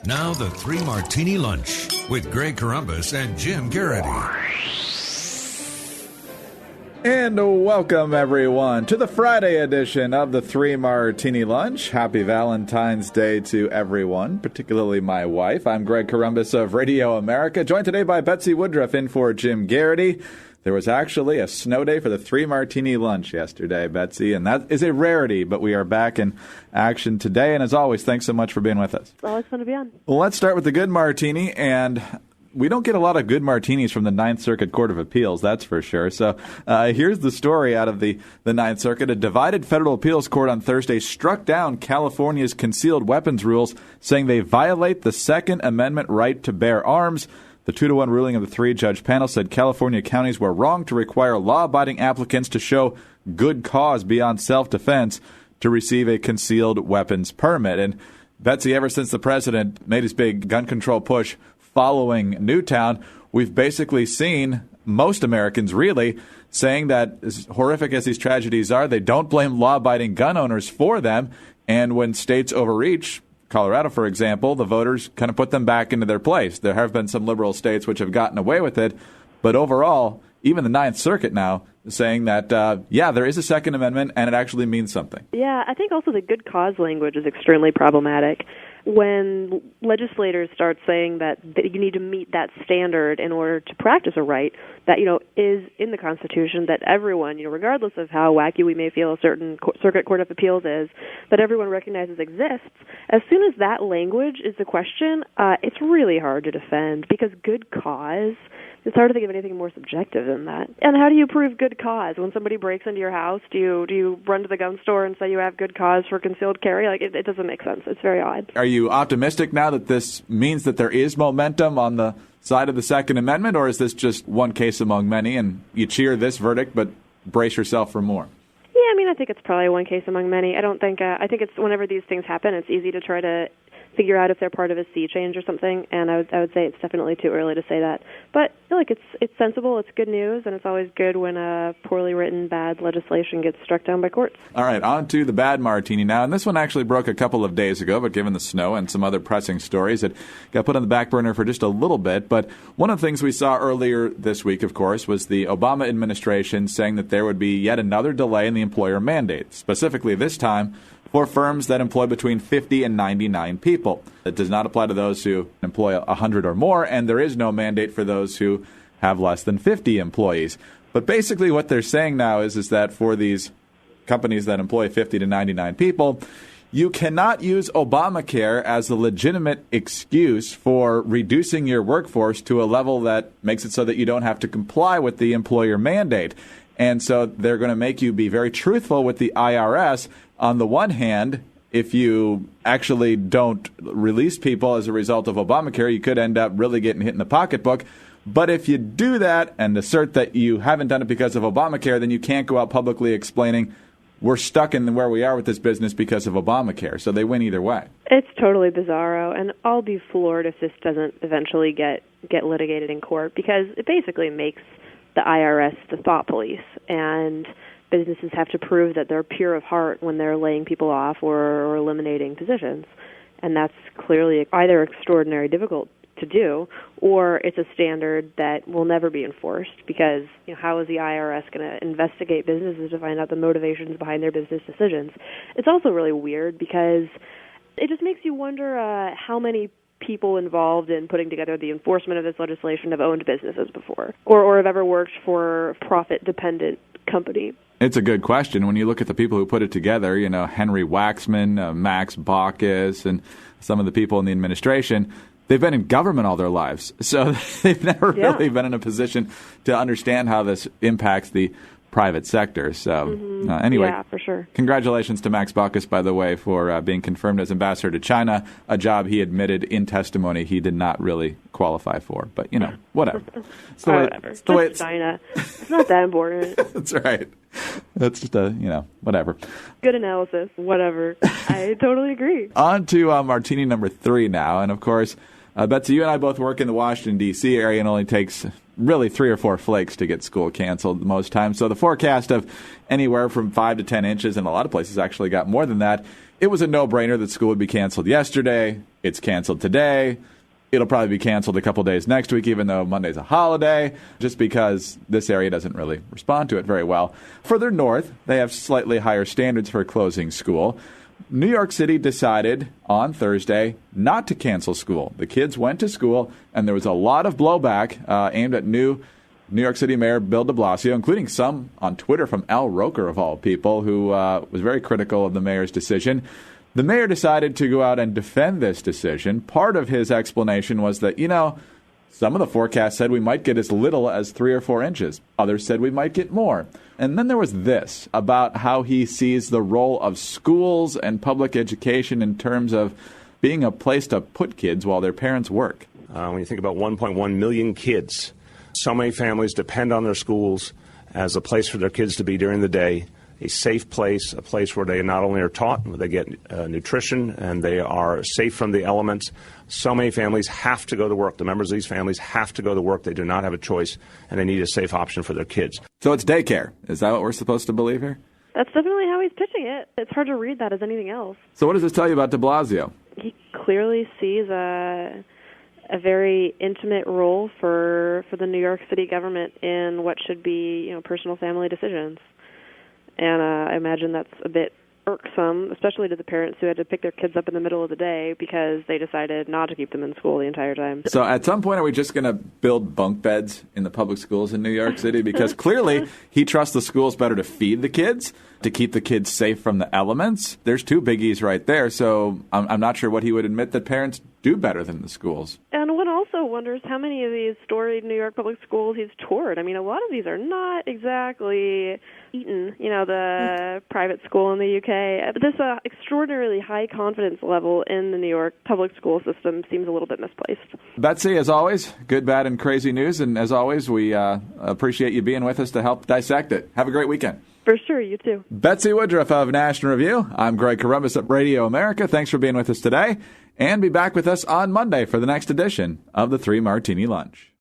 Now the Three Martini Lunch with Greg Columbus and Jim Garrity. And welcome, everyone, to the Friday edition of the Three Martini Lunch. Happy Valentine's Day to everyone, particularly my wife. I'm Greg Columbus of Radio America, joined today by Betsy Woodruff in for Jim Garrity. There was actually a snow day for the Three Martini Lunch yesterday, Betsy, and that is a rarity, but we are back in action today. And as always, thanks so much for being with us. It's always fun to be on. Well, let's start with the good martini, and we don't get a lot of good martinis from the Ninth Circuit Court of Appeals, that's for sure. So here's the story out of the Ninth Circuit. A divided federal appeals court on Thursday struck down California's concealed weapons rules, saying they violate the Second Amendment right to bear arms. The 2-1 ruling of the three-judge panel said California counties were wrong to require law-abiding applicants to show good cause beyond self-defense to receive a concealed weapons permit. And Betsy, ever since the president made his big gun control push following Newtown, we've basically seen most Americans really saying that as horrific as these tragedies are, they don't blame law-abiding gun owners for them. And when states overreach, Colorado, for example, the voters kind of put them back into their place. There have been some liberal states which have gotten away with it. But overall, even the Ninth Circuit now is saying that, there is a Second Amendment and it actually means something. Yeah, I think also the good cause language is extremely problematic. When legislators start saying that you need to meet that standard in order to practice a right that, is in the Constitution, that everyone, regardless of how wacky we may feel a certain Circuit Court of Appeals is, that everyone recognizes exists, as soon as that language is the question, it's really hard to defend because good cause, it's hard to think of anything more subjective than that. And how do you prove good cause? When somebody breaks into your house, do you run to the gun store and say you have good cause for concealed carry? It doesn't make sense. It's very odd. Are you optimistic now that this means that there is momentum on the side of the Second Amendment, or is this just one case among many and you cheer this verdict but brace yourself for more? Yeah, I think it's probably one case among many. I think it's whenever these things happen, it's easy to try to figure out if they're part of a sea change or something, and I would say it's definitely too early to say that. But I feel like it's sensible, it's good news, and it's always good when poorly written, bad legislation gets struck down by courts. All right, on to the bad martini now, and this one actually broke a couple of days ago, but given the snow and some other pressing stories, it got put on the back burner for just a little bit. But one of the things we saw earlier this week, of course, was the Obama administration saying that there would be yet another delay in the employer mandate, specifically this time for firms that employ between 50 and 99 people. It does not apply to those who employ 100 or more, and there is no mandate for those who have less than 50 employees. But basically what they're saying now is that for these companies that employ 50 to 99 people, you cannot use Obamacare as a legitimate excuse for reducing your workforce to a level that makes it so that you don't have to comply with the employer mandate. And so they're going to make you be very truthful with the IRS. On the one hand, if you actually don't release people as a result of Obamacare, you could end up really getting hit in the pocketbook. But if you do that and assert that you haven't done it because of Obamacare, then you can't go out publicly explaining we're stuck in where we are with this business because of Obamacare. So they win either way. It's totally bizarro, and I'll be floored if this doesn't eventually get litigated in court because it basically makes the IRS the thought police, and businesses have to prove that they're pure of heart when they're laying people off or eliminating positions. And that's clearly either extraordinarily difficult to do, or it's a standard that will never be enforced because how is the IRS going to investigate businesses to find out the motivations behind their business decisions? It's also really weird because it just makes you wonder how many people involved in putting together the enforcement of this legislation have owned businesses before or have ever worked for a profit-dependent company. It's a good question. When you look at the people who put it together, Henry Waxman, Max Baucus, and some of the people in the administration, they've been in government all their lives. So they've never really been in a position to understand how this impacts the private sector. So anyway, yeah, for sure. Congratulations to Max Baucus, by the way, for being confirmed as ambassador to China, a job he admitted in testimony he did not really qualify for. But, whatever. It's the way, whatever. It's the way it's China. It's not that important. That's right. That's just whatever. Good analysis. Whatever. I totally agree. On to martini number 3 now. And, of course, Betsy, you and I both work in the Washington, D.C. area, and it only takes really 3 or 4 flakes to get school canceled most times. So the forecast of anywhere from 5 to 10 inches, and a lot of places actually got more than that. It was a no-brainer that school would be canceled yesterday. it's canceled today. It'll probably be canceled a couple days next week, even though Monday's a holiday, just because this area doesn't really respond to it very well. Further north, they have slightly higher standards for closing school. New York City decided on Thursday not to cancel school. The kids went to school, and there was a lot of blowback aimed at New York City Mayor Bill De Blasio, including some on Twitter from Al Roker, of all people, who was very critical of the mayor's decision. The mayor decided to go out and defend this decision. Part of his explanation was that, some of the forecasts said we might get as little as 3 or 4 inches. Others said we might get more. And then there was this about how he sees the role of schools and public education in terms of being a place to put kids while their parents work. When you think about 1.1 million kids, so many families depend on their schools as a place for their kids to be during the day. A safe place, a place where they not only are taught, where they get nutrition and they are safe from the elements. So many families have to go to work. The members of these families have to go to work. They do not have a choice, and they need a safe option for their kids. So it's daycare. Is that what we're supposed to believe here? That's definitely how he's pitching it. It's hard to read that as anything else. So what does this tell you about De Blasio? He clearly sees a very intimate role for the New York City government in what should be, personal family decisions. And I imagine that's a bit irksome, especially to the parents who had to pick their kids up in the middle of the day because they decided not to keep them in school the entire time. So at some point, are we just going to build bunk beds in the public schools in New York City? Because clearly he trusts the schools better to feed the kids, to keep the kids safe from the elements. There's 2 biggies right there. So I'm not sure what he would admit that parents do better than the schools. And one also wonders how many of these storied New York public schools he's toured. I mean, a lot of these are not exactly Eton, the private school in the UK. This extraordinarily high confidence level in the New York public school system seems a little bit misplaced. Betsy, as always, good, bad, and crazy news. And as always, we appreciate you being with us to help dissect it. Have a great weekend. For sure, you too. Betsy Woodruff of National Review. I'm Greg Columbus at Radio America. Thanks for being with us today. And be back with us on Monday for the next edition of the 3 Martini Lunch.